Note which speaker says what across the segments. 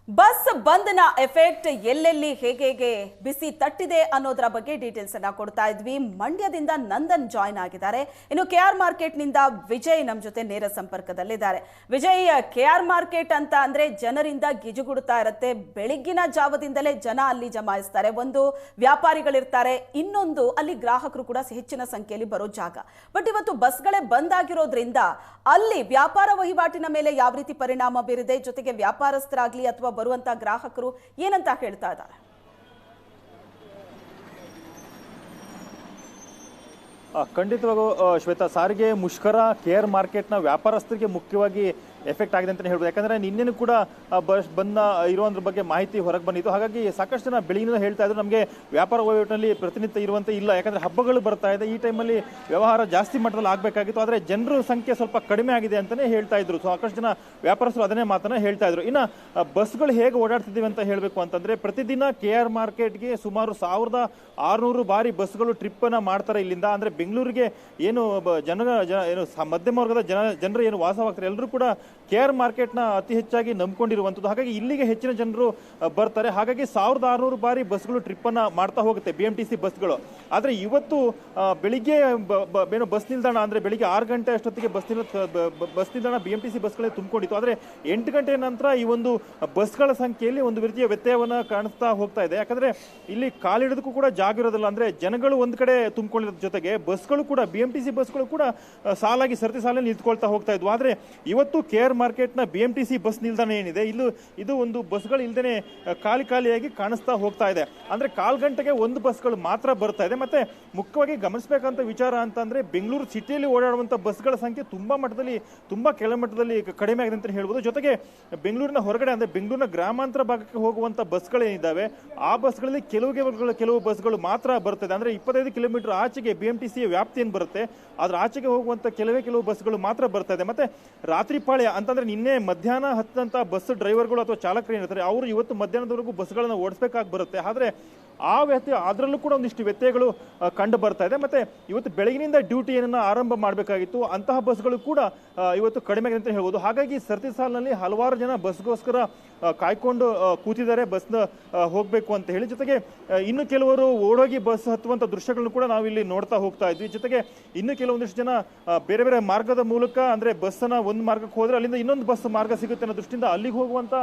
Speaker 1: Bus ಬಂದ್ನ effect ಎಲ್ಲೆಲ್ಲಿ ಹೇಗೆ ಬಿಸಿ ತಟ್ಟಿದೆ ಅನ್ನೋದರ ಬಗ್ಗೆ ಡೀಟೇಲ್ಸ್ ಅನ್ನ ಕೊಡ್ತಾ ಇದ್ವಿ. ಮಂಡ್ಯದಿಂದ ನಂದನ್ ಜಾಯ್ನ್ ಆಗಿದ್ದಾರೆ. ಇನ್ನು ಕೆಆರ್ ಮಾರ್ಕೆಟ್ ನಿಂದ ವಿಜಯ್ ನಮ್ಮ ಜೊತೆ ನೇರ ಸಂಪರ್ಕದಲ್ಲಿದ್ದಾರೆ. ವಿಜಯ್, ಕೆಆರ್ ಮಾರ್ಕೆಟ್ ಅಂತ ಅಂದ್ರೆ ಜನರಿಂದ ಗಿಜುಗುಡ್ತಾ ಇರುತ್ತೆ. ಬೆಳಿಗ್ಗಿನ ಜಾವದಿಂದಲೇ ಜನ ಅಲ್ಲಿ ಜಮಾಯಿಸ್ತಾರೆ. ಒಂದು ವ್ಯಾಪಾರಿಗಳಿರ್ತಾರೆ, ಇನ್ನೊಂದು ಅಲ್ಲಿ ಗ್ರಾಹಕರು ಕೂಡ ಹೆಚ್ಚಿನ ಸಂಖ್ಯೆಯಲ್ಲಿ ಬರೋ ಜಾಗ. ಬಟ್ ಇವತ್ತು ಬಸ್ಗಳೇ ಬಂದ್ ಆಗಿರೋದ್ರಿಂದ ಅಲ್ಲಿ ವ್ಯಾಪಾರ ವಹಿವಾಟಿನ ಮೇಲೆ ಯಾವ ರೀತಿ ಪರಿಣಾಮ ಬೀರಿದೆ, ಜೊತೆಗೆ ವ್ಯಾಪಾರಸ್ಥರಾಗ್ಲಿ ಅಥವಾ ಬರುವಂತ ಗ್ರಾಹಕರು ಏನಂತ ಹೇಳ್ತಾ ಇದ್ದಾರೆ?
Speaker 2: ಖಂಡಿತವಾಗೂ ಶ್ವೇತಾ, ಸಾರಿಗೆ ಮುಷ್ಕರ ಕೆಆರ್ ಮಾರ್ಕೆಟ್ನ ವ್ಯಾಪಾರಸ್ಥರಿಗೆ ಮುಖ್ಯವಾಗಿ ಎಫೆಕ್ಟ್ ಆಗಿದೆ ಅಂತಲೇ ಹೇಳ್ಬೋದು. ಯಾಕಂದರೆ ನಿನ್ನೆನೂ ಕೂಡ ಬಸ್ ಬಂದ ಇರುವಂದ್ರ ಬಗ್ಗೆ ಮಾಹಿತಿ ಹೊರಗೆ ಬಂದಿತ್ತು. ಹಾಗಾಗಿ ಸಾಕಷ್ಟು ಜನ ಬೆಳಗಿನ ಹೇಳ್ತಾ ಇದ್ರು ನಮಗೆ ವ್ಯಾಪಾರ ವಹಿವಾಟಿನಲ್ಲಿ ಪ್ರತಿನಿತ್ಯ ಇರುವಂತೆ ಇಲ್ಲ, ಯಾಕಂದರೆ ಹಬ್ಬಗಳು ಬರ್ತಾ ಇದೆ, ಈ ಟೈಮಲ್ಲಿ ವ್ಯವಹಾರ ಜಾಸ್ತಿ ಮಟ್ಟದಲ್ಲಿ ಆಗಬೇಕಾಗಿತ್ತು, ಆದರೆ ಜನರ ಸಂಖ್ಯೆ ಸ್ವಲ್ಪ ಕಡಿಮೆ ಆಗಿದೆ ಅಂತಲೇ ಹೇಳ್ತಾ ಇದ್ರು. ಸಾಕಷ್ಟು ಜನ ವ್ಯಾಪಾರಸ್ಥರು ಅದನ್ನೇ ಮಾತನ್ನ ಹೇಳ್ತಾ ಇದ್ರು. ಇನ್ನು ಬಸ್ಗಳು ಹೇಗೆ ಓಡಾಡ್ತಿದ್ದೀವಿ ಅಂತ ಹೇಳಬೇಕು ಅಂತಂದರೆ, ಪ್ರತಿದಿನ ಕೆಆರ್ ಮಾರ್ಕೆಟ್ಗೆ ಸುಮಾರು 1600 ಬಾರಿ ಬಸ್ಗಳು ಟ್ರಿಪ್ಪನ್ನು ಮಾಡ್ತಾರೆ ಇಲ್ಲಿಂದ. ಅಂದರೆ ಬೆಂಗಳೂರಿಗೆ ಏನು ಏನು ಮಧ್ಯಮ ವರ್ಗದ ಜನರು ಏನು ವಾಸವಾಗ್ತಾರೆ ಎಲ್ಲರೂ ಕೂಡ ಕೆಆರ್ ಮಾರ್ಕೆಟ್ನ ಅತಿ ಹೆಚ್ಚಾಗಿ ನಂಬ್ಕೊಂಡಿರುವಂಥದ್ದು. ಹಾಗಾಗಿ ಇಲ್ಲಿಗೆ ಹೆಚ್ಚಿನ ಜನರು ಬರ್ತಾರೆ. ಹಾಗಾಗಿ 1600 ಬಾರಿ ಬಸ್ಗಳು ಟ್ರಿಪ್ಪನ್ನು ಮಾಡ್ತಾ ಹೋಗುತ್ತೆ, BMTC ಬಸ್ಗಳು. ಆದರೆ ಇವತ್ತು ಬೆಳಿಗ್ಗೆ ಏನು ಬಸ್ ನಿಲ್ದಾಣ ಅಂದರೆ ಬೆಳಿಗ್ಗೆ 6 ಗಂಟೆ ಅಷ್ಟೊತ್ತಿಗೆ ಬಸ್ ನಿಲ್ದಾಣ BMTC ಬಸ್ಗಳೇ ತುಂಬಿಕೊಂಡಿತ್ತು. ಆದರೆ 8 ಗಂಟೆ ನಂತರ ಈ ಒಂದು ಬಸ್ಗಳ ಸಂಖ್ಯೆಯಲ್ಲಿ ಒಂದು ರೀತಿಯ ವ್ಯತ್ಯಯವನ್ನು ಕಾಣಿಸ್ತಾ ಹೋಗ್ತಾ ಇದೆ. ಯಾಕಂದರೆ ಇಲ್ಲಿ ಕಾಲಿಡೋದಕ್ಕೂ ಕೂಡ ಜಾಗ ಇರೋದಿಲ್ಲ. ಅಂದರೆ ಜನಗಳು ಒಂದು ಕಡೆ ತುಂಬಿಕೊಂಡಿರೋದ್ರ ಜೊತೆಗೆ ಬಸ್ಗಳು ಕೂಡ BMTC ಬಸ್ಗಳು ಕೂಡ ಸಾಲಾಗಿ ಸರತಿ ಸಾಲಲ್ಲಿ ನಿಂತ್ಕೊಳ್ತಾ ಹೋಗ್ತಾ ಇದ್ವು. ಆದರೆ ಇವತ್ತು ಕೆಆರ್ ಮಾರ್ಕೆಟ್ನ BMTC ಬಸ್ ನಿಲ್ದಾಣ ಏನಿದೆ ಇದು ಒಂದು ಬಸ್ಗಳು ಇಲ್ದೇನೆ ಖಾಲಿಯಾಗಿ ಕಾಣಿಸ್ತಾ ಹೋಗ್ತಾ ಇದೆ. ಅಂದ್ರೆ 1/4 ಗಂಟೆಗೆ ಒಂದು ಬಸ್ಗಳು ಮಾತ್ರ ಬರ್ತಾ ಇದೆ. ಮತ್ತೆ ಮುಖ್ಯವಾಗಿ ಗಮನಿಸಬೇಕಂತ ವಿಚಾರ ಅಂತಂದ್ರೆ, ಬೆಂಗಳೂರು ಸಿಟಿಯಲ್ಲಿ ಓಡಾಡುವಂತ ಬಸ್ಗಳ ಸಂಖ್ಯೆ ತುಂಬಾ ಕೆಳಮಟ್ಟದಲ್ಲಿ ಕಡಿಮೆ ಆಗಿದೆ ಅಂತ ಹೇಳ್ಬೋದು. ಜೊತೆಗೆ ಬೆಂಗಳೂರಿನ ಹೊರಗಡೆ ಅಂದ್ರೆ ಬೆಂಗಳೂರಿನ ಗ್ರಾಮಾಂತರ ಭಾಗಕ್ಕೆ ಹೋಗುವಂತ ಬಸ್ಗಳೇನಿದ್ದಾವೆ ಆ ಬಸ್ಗಳಲ್ಲಿ ಕೆಲವು ಬಸ್ಗಳು ಮಾತ್ರ ಬರ್ತದೆ. ಅಂದ್ರೆ 25 ಕಿಲೋಮೀಟರ್ ಆಚೆಗೆ BMTC ವ್ಯಾಪ್ತಿ ಏನು ಬರುತ್ತೆ ಅದ್ರ ಆಚೆಗೆ ಹೋಗುವಂತ ಕೆಲವು ಬಸ್ಗಳು ಮಾತ್ರ ಬರ್ತಾ ಇದೆ. ಮತ್ತೆ ರಾತ್ರಿ ಪಾಳ್ಯ ಅಂತಂದ್ರೆ ನಿನ್ನೆ ಮಧ್ಯಾಹ್ನ ಹತ್ತಂತ ಬಸ್ ಡ್ರೈವರ್ಗಳು ಅಥವಾ ಚಾಲಕರು ಏನಿರ್ತಾರೆ ಅವರು ಇವತ್ತು ಮಧ್ಯಾಹ್ನದವರೆಗೂ ಬಸ್ಗಳನ್ನ ಓಡಿಸಬೇಕಾಗಿ ಬರುತ್ತೆ. ಆದ್ರೆ ಅದರಲ್ಲೂ ಕೂಡ ಒಂದಿಷ್ಟು ವ್ಯತ್ಯಯಗಳು ಕಂಡು ಬರ್ತಾ ಇದೆ. ಮತ್ತೆ ಇವತ್ತು ಬೆಳಗಿನಿಂದ ಡ್ಯೂಟಿ ಏನನ್ನ ಆರಂಭ ಮಾಡಬೇಕಾಗಿತ್ತು, ಅಂತಹ ಬಸ್ಗಳು ಕೂಡ ಇವತ್ತು ಕಡಿಮೆ ಆಗಿದೆ ಅಂತ ಹೇಳ್ಬೋದು. ಹಾಗಾಗಿ ಸರತಿ ಸಾಲಿನಲ್ಲಿ ಹಲವಾರು ಜನ ಬಸ್ಗೋಸ್ಕರ ಕಾಯ್ಕೊಂಡು ಕೂತಿದ್ದಾರೆ, ಬಸ್ನ ಹೋಗಬೇಕು ಅಂತ ಹೇಳಿ. ಜೊತೆಗೆ ಇನ್ನು ಕೆಲವರು ಓಡೋಗಿ ಬಸ್ ಹತ್ತುವಂತ ದೃಶ್ಯಗಳನ್ನು ಕೂಡ ನಾವು ಇಲ್ಲಿ ನೋಡ್ತಾ ಹೋಗ್ತಾ ಇದ್ವಿ. ಜೊತೆಗೆ ಇನ್ನು ಕೆಲವೊಂದಿಷ್ಟು ಜನ ಬೇರೆ ಮಾರ್ಗದ ಮೂಲಕ ಅಂದ್ರೆ ಬಸ್ಸನ್ನ ಒಂದು ಮಾರ್ಗಕ್ಕೆ ಹೋದ್ರೆ ಅಲ್ಲಿಂದ ಇನ್ನೊಂದು ಬಸ್ ಮಾರ್ಗ ಸಿಗುತ್ತೆ ಅನ್ನೋ ದೃಷ್ಟಿಯಿಂದ ಅಲ್ಲಿಗೆ ಹೋಗುವಂತ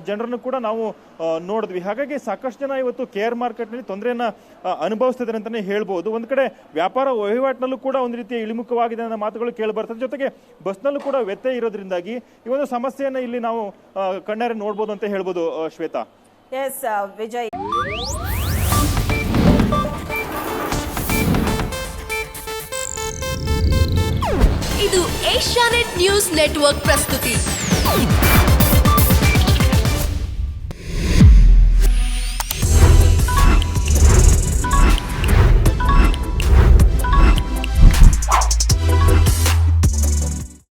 Speaker 2: ಜನರನ್ನು ಕೂಡ ನಾವು ನೋಡಿದ್ವಿ. ಹಾಗಾಗಿ ಸಾಕಷ್ಟು ಜನ ಇವತ್ತು ಕೆಆರ್ ಮಾರ್ಕೆಟ್ನಲ್ಲಿ ತೊಂದರೆಯನ್ನ ಅನುಭವಿಸ್ತಿದ್ದಾರೆ ಅಂತಾನೆ ಹೇಳ್ಬೋದು. ಒಂದ್ ಕಡೆ ವ್ಯಾಪಾರ ವಹಿವಾಟಿನಲ್ಲೂ ಕೂಡ ಒಂದು ರೀತಿಯ ಇಳಿಮುಖವಾಗಿದೆ ಅನ್ನೋ ಮಾತುಗಳು ಕೇಳಿ ಬರ್ತದೆ. ಜೊತೆಗೆ ಬಸ್ನಲ್ಲೂ ಕೂಡ ವ್ಯತ್ಯಯ ಇರೋದ್ರಿಂದಾಗಿ ಈ ಒಂದು ಸಮಸ್ಯೆಯನ್ನ ಇಲ್ಲಿ ನಾವು ಕಣ್ಣಾರೆ ನೋಡ್ಬೋದು ಅಂತ ಹೇಳ್ಬೋದು. ಶ್ವೇತಾ.
Speaker 1: ಎಸ್ ವಿಜಯ್.
Speaker 3: ಇದು ಏಷ್ಯಾನೆಟ್ ನ್ಯೂಸ್ ನೆಟ್ವರ್ಕ್ ಪ್ರಸ್ತುತಿ.